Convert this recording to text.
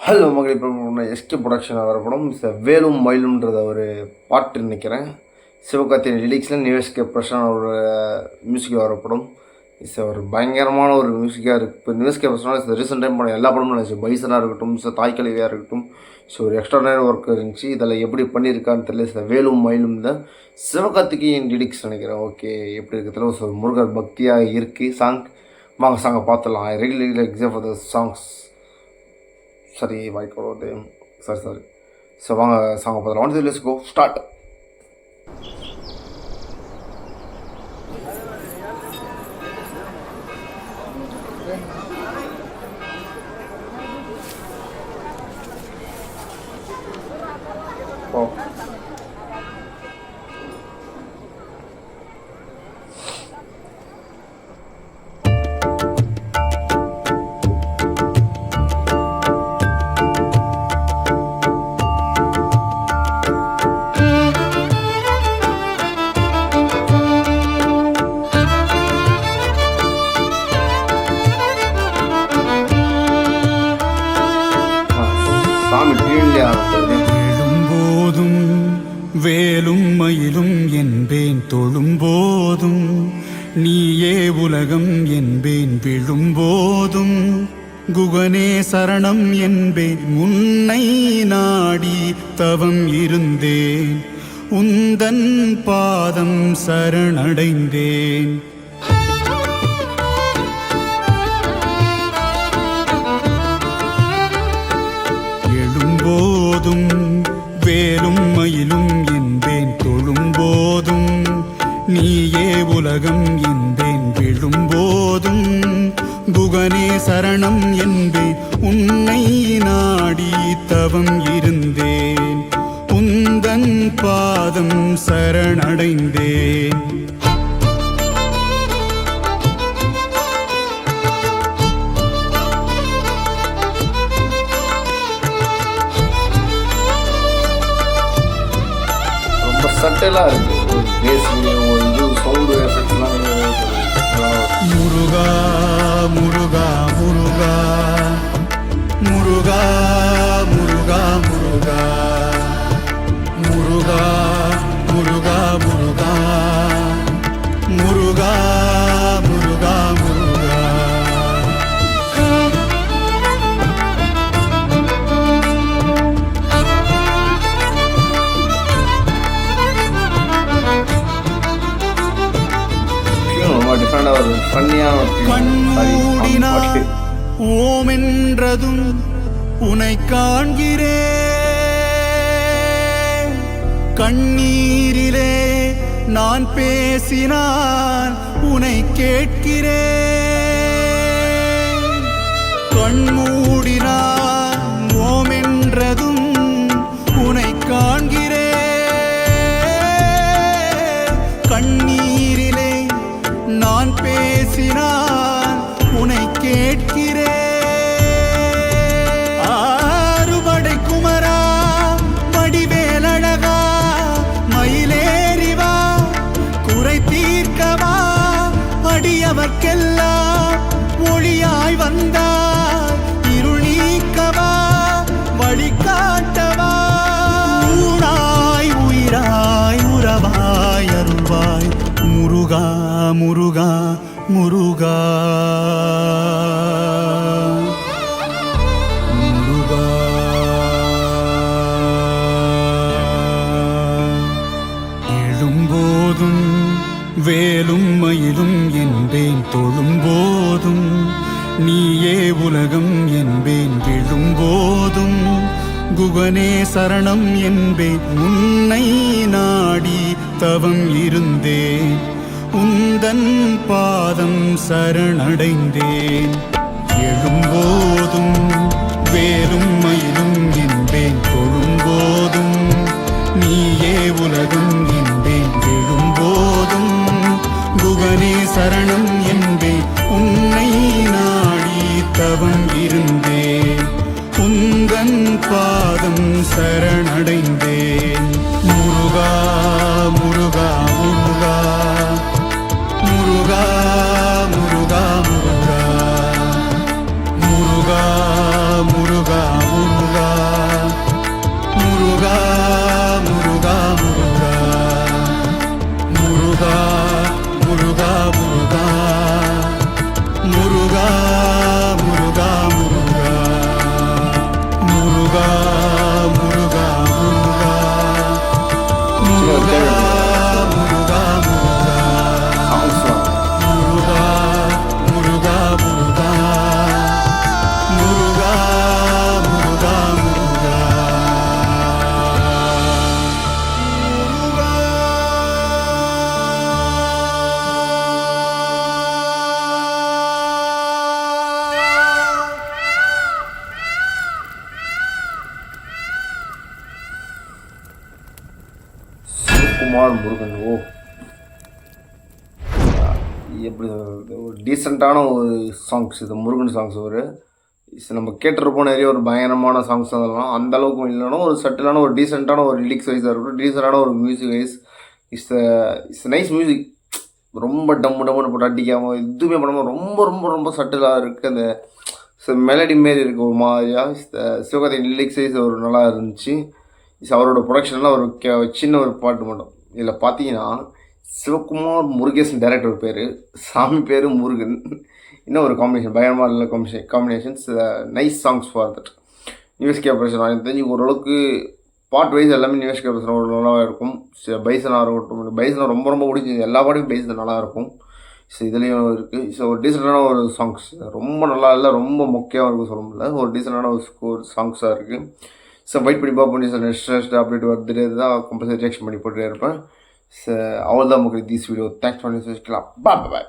Hello மகளே, இப்போ SK production வரப்படும் வேலும் மயிலும்ன்றத ஒரு பாட்டு நினைக்கிறேன். சிவகார்த்தியின் லிரிக்ஸில் நிவேஸ்கே பிரசான் ஒரு மியூசிக் வரப்படும். ஒரு பயங்கரமான ஒரு மியூசிக்காக இருக்குது. இப்போ நிவேஸ்கே பிரசான் ரீசெண்ட் டைம் படம் எல்லா படமும் நினச்சி பைசனாக இருக்கட்டும், தாய் கல்வியாக இருக்கட்டும், ஒரு எக்ஸ்ட்ரானரி ஒர்க் இருந்துச்சு. இதில் எப்படி பண்ணியிருக்கான்னு தெரியல. வேலும் மயிலும் தான் சிவகார்த்திகேயன் லிரிக்ஸ் நினைக்கிறேன். ஓகே, எப்படி இருக்கிறதுல முருகர் பக்தியாக இருக்குது வாங்க சாங்கை பார்த்துடலாம். I really exam for the songs. சரி வாய்க்கோடு சரி ஸோ வாங்க சாங்க பார்த்துலாம். Let's go start. எழும்போதும் வேலும் மயிலும் என்பேன், தொழும்போதும் நீயே உலகம் என்பேன், விழும்போதும் குகனே சரணம் என்பேன். உன்னை நாடி தவம் இருந்தேன், உந்தன் பாதம் சரணடைந்தேன். எழும்போதும் வேலும் மயிலும் என்பேன், தொழும்போதும் நீயே உலகம் என்பேன், விழும்போதும் குகனே சரணம் என்பேன். உன்னை நாடி தவம் இருந்தேன், உந்தன் பாதம் சரணடைந்தேன். சட்டெல்லாம் இருக்குது. ஒரு இது சவுண்டு எஃபெக்ட்ஸ்லாம் முருகா முருகா முருகா முருகா முருகா முருகா முருகா முருகா முருகா முருகா முருகா முருகா. கண்மூடினார் ஓம் என்றதும் உனை காண்கிறேன், கண்ணீரிலே நான் பேசினான் உனை கேட்கிறேன். கண்மூடினார் ஓம் என்றதும் உனை காண்கிறேன், கண்ணீரிலே நான் பேசினான் உனை கேட்கிறேன். ஆறுபடை குமரா வடிவேலழகா மயிலேறிவா, குறை தீர்க்கவா அடியவர்க்கெல்லாம் ஒளியாய் வந்தார், இருள் நீக்கவா வழிகாட்டவா, ஊனாய் உயிராய் உறவாய் அருள்வாய் முருகா முருகா முருகா முருகா. எழும்போதும் வேலும் மயிலும் என்பேன், தொழும்போதும் நீயே உலகம் என்பேன், விழும்போதும் குகனே சரணம் என்பேன். உன்னை நாடி தவம் இருந்தேன், உந்தன் பாதம் சரணடைந்தேன். எழும்போதும் வேலும் மயிலும் என்பேன், தொழும்போதும் நீயே உலகம் என்பேன், விழும்போதும் குகனே சரணம் என்பேன். உன்னை நாடி தவம் இருந்தேன், உந்தன் பாதம் சரணடைந்தேன். முருகா முருகா முருகா முருகா முருகா முருகா முருகா முருகா முருகா. எப்படி சொல்றது, ஒரு டீசெண்டான ஒரு சாங்ஸ் இது முருகன் சாங்ஸ் ஒரு நம்ம கேட்டிருப்போம் நிறைய ஒரு பயங்கரமான சாங்ஸ் அதெல்லாம் அந்த அளவுக்கு இல்லைனாலும் ஒரு சட்டிலான ஒரு டீசெண்டான ஒரு லிரிக்ஸ் வைஸாக இருக்கட்டும் டீசெண்டான ஒரு music wise it's nice music. ரொம்ப டம்முன்னு போட்டு அடிக்காமல் எதுவுமே பண்ணாமல் ரொம்ப ரொம்ப ரொம்ப சட்டிலாக இருக்குது. அந்த மெலடி மாரி இருக்குது ஒரு மாதிரியாக. சிவகார்த்திகேயன் லிரிக்ஸ் வைஸ் ஒரு நல்லா இருந்துச்சு. அவரோட ப்ரொடக்ஷன்லாம் ஒரு சின்ன ஒரு பாட்டு மட்டும் இதில் பார்த்தீங்கன்னா சிவகுமார் முருகேசன் டைரக்டர் பேர், சாமி பேர் முருகன். இன்னும் ஒரு காம்பினேஷன் பயங்கரமாக இல்லை combinations nice songs for that. News கேப்ரேஷன் எனக்கு தெரிஞ்சு ஓரளவுக்கு பாட் வைஸ் எல்லாமே நியூஸ் கேப்ரேஷன் ஒரு நல்லா இருக்கும். பைசனாக இருக்கட்டும், பைசனாக ரொம்ப ரொம்ப பிடிச்சி எல்லா பாட்டையும் பைசன் நல்லா இருக்கும். ஸோ இதுலேயும் இருக்குது. ஸோ ஒரு டீசெண்டான ஒரு சாங்ஸ், ரொம்ப நல்லா இல்லை ரொம்ப மொக்கையாக இருக்கும் சொல்ல முடியல, ஒரு டீசெண்டான ஒரு சாங்ஸாக இருக்குது. ஸோ வெயிட் பண்ணி பார்ப்போம். சார் நெக்ஸ்ட் அப்டேட் வருது தான் கம்பல்சரி ரியாக்ஷன் பண்ணி போட்டுட்டே இருப்பேன். ஸோ அவ்வளோதான் மக்கள் this video. Thanks for bye bye.